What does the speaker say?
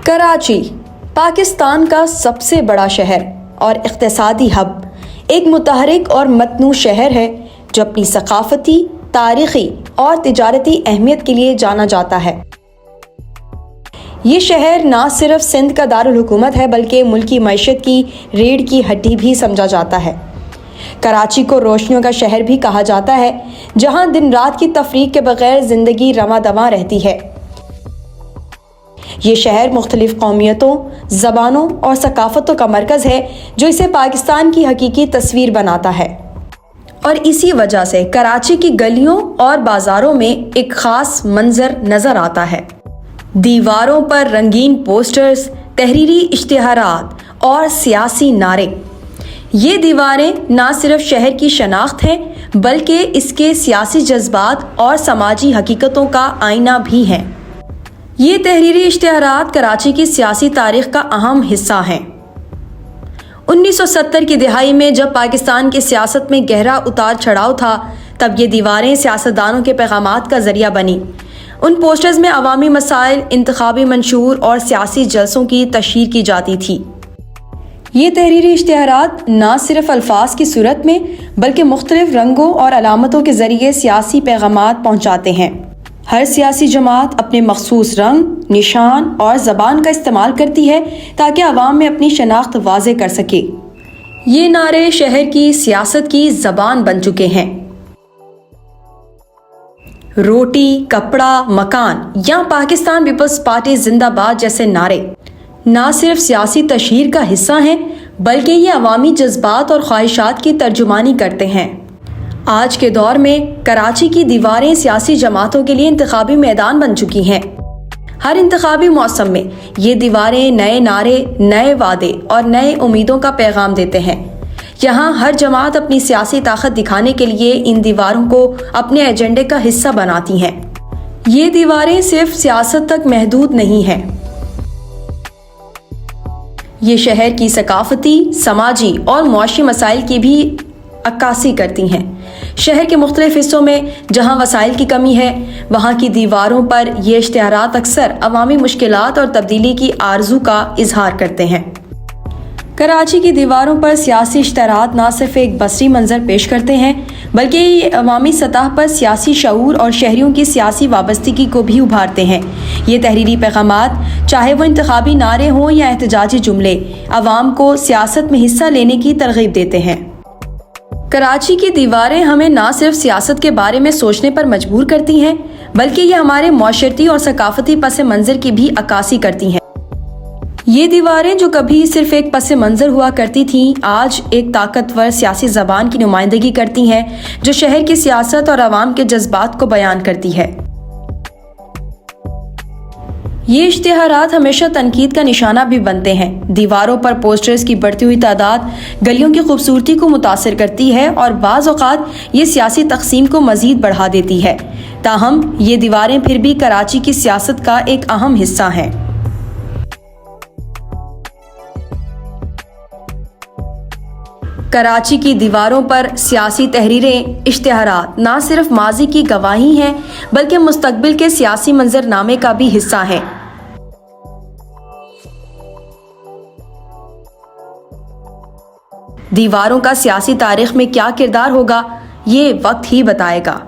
کراچی پاکستان کا سب سے بڑا شہر اور اقتصادی ہب، ایک متحرک اور متنوع شہر ہے جو اپنی ثقافتی، تاریخی اور تجارتی اہمیت کے لیے جانا جاتا ہے۔ یہ شہر نہ صرف سندھ کا دارالحکومت ہے بلکہ ملکی معیشت کی ریڑھ کی ہڈی بھی سمجھا جاتا ہے۔ کراچی کو روشنیوں کا شہر بھی کہا جاتا ہے، جہاں دن رات کی تفریق کے بغیر زندگی رواں دواں رہتی ہے۔ یہ شہر مختلف قومیتوں، زبانوں اور ثقافتوں کا مرکز ہے جو اسے پاکستان کی حقیقی تصویر بناتا ہے۔ اور اسی وجہ سے کراچی کی گلیوں اور بازاروں میں ایک خاص منظر نظر آتا ہے۔ دیواروں پر رنگین پوسٹرز، تحریری اشتہارات اور سیاسی نعرے۔ یہ دیواریں نہ صرف شہر کی شناخت ہیں بلکہ اس کے سیاسی جذبات اور سماجی حقیقتوں کا آئینہ بھی ہیں۔ یہ تحریری اشتہارات کراچی کی سیاسی تاریخ کا اہم حصہ ہیں۔ 1970 کی دہائی میں جب پاکستان کی سیاست میں گہرا اتار چڑھاؤ تھا، تب یہ دیواریں سیاستدانوں کے پیغامات کا ذریعہ بنیں۔ ان پوسٹرز میں عوامی مسائل، انتخابی منشور اور سیاسی جلسوں کی تشہیر کی جاتی تھی۔ یہ تحریری اشتہارات نہ صرف الفاظ کی صورت میں بلکہ مختلف رنگوں اور علامتوں کے ذریعے سیاسی پیغامات پہنچاتے ہیں۔ ہر سیاسی جماعت اپنے مخصوص رنگ، نشان اور زبان کا استعمال کرتی ہے تاکہ عوام میں اپنی شناخت واضح کر سکے۔ یہ نعرے شہر کی سیاست کی زبان بن چکے ہیں۔ روٹی، کپڑا، مکان یا پاکستان پیپلز پارٹی زندہ باد جیسے نعرے نہ صرف سیاسی تشہیر کا حصہ ہیں بلکہ یہ عوامی جذبات اور خواہشات کی ترجمانی کرتے ہیں۔ آج کے دور میں کراچی کی دیواریں سیاسی جماعتوں کے لیے انتخابی میدان بن چکی ہیں۔ ہر انتخابی موسم میں یہ دیواریں نئے نعرے، نئے وعدے اور نئے امیدوں کا پیغام دیتے ہیں۔ یہاں ہر جماعت اپنی سیاسی طاقت دکھانے کے لیے ان دیواروں کو اپنے ایجنڈے کا حصہ بناتی ہیں۔ یہ دیواریں صرف سیاست تک محدود نہیں ہیں۔ یہ شہر کی ثقافتی، سماجی اور معاشی مسائل کی بھی عکاسی کرتی ہیں۔ شہر کے مختلف حصوں میں جہاں وسائل کی کمی ہے، وہاں کی دیواروں پر یہ اشتہارات اکثر عوامی مشکلات اور تبدیلی کی آرزو کا اظہار کرتے ہیں۔ کراچی کی دیواروں پر سیاسی اشتہارات نہ صرف ایک بصری منظر پیش کرتے ہیں بلکہ یہ عوامی سطح پر سیاسی شعور اور شہریوں کی سیاسی وابستگی کو بھی ابھارتے ہیں۔ یہ تحریری پیغامات، چاہے وہ انتخابی نعرے ہوں یا احتجاجی جملے، عوام کو سیاست میں حصہ لینے کی ترغیب دیتے ہیں۔ کراچی کی دیواریں ہمیں نہ صرف سیاست کے بارے میں سوچنے پر مجبور کرتی ہیں بلکہ یہ ہمارے معاشرتی اور ثقافتی پس منظر کی بھی عکاسی کرتی ہیں۔ یہ دیواریں جو کبھی صرف ایک پس منظر ہوا کرتی تھیں، آج ایک طاقتور سیاسی زبان کی نمائندگی کرتی ہیں جو شہر کی سیاست اور عوام کے جذبات کو بیان کرتی ہے۔ یہ اشتہارات ہمیشہ تنقید کا نشانہ بھی بنتے ہیں۔ دیواروں پر پوسٹرز کی بڑھتی ہوئی تعداد گلیوں کی خوبصورتی کو متاثر کرتی ہے اور بعض اوقات یہ سیاسی تقسیم کو مزید بڑھا دیتی ہے۔ تاہم یہ دیواریں پھر بھی کراچی کی سیاست کا ایک اہم حصہ ہیں۔ کراچی کی دیواروں پر سیاسی تحریریں، اشتہارات نہ صرف ماضی کی گواہی ہیں بلکہ مستقبل کے سیاسی منظر نامے کا بھی حصہ ہیں۔ دیواروں کا سیاسی تاریخ میں کیا کردار ہوگا، یہ وقت ہی بتائے گا۔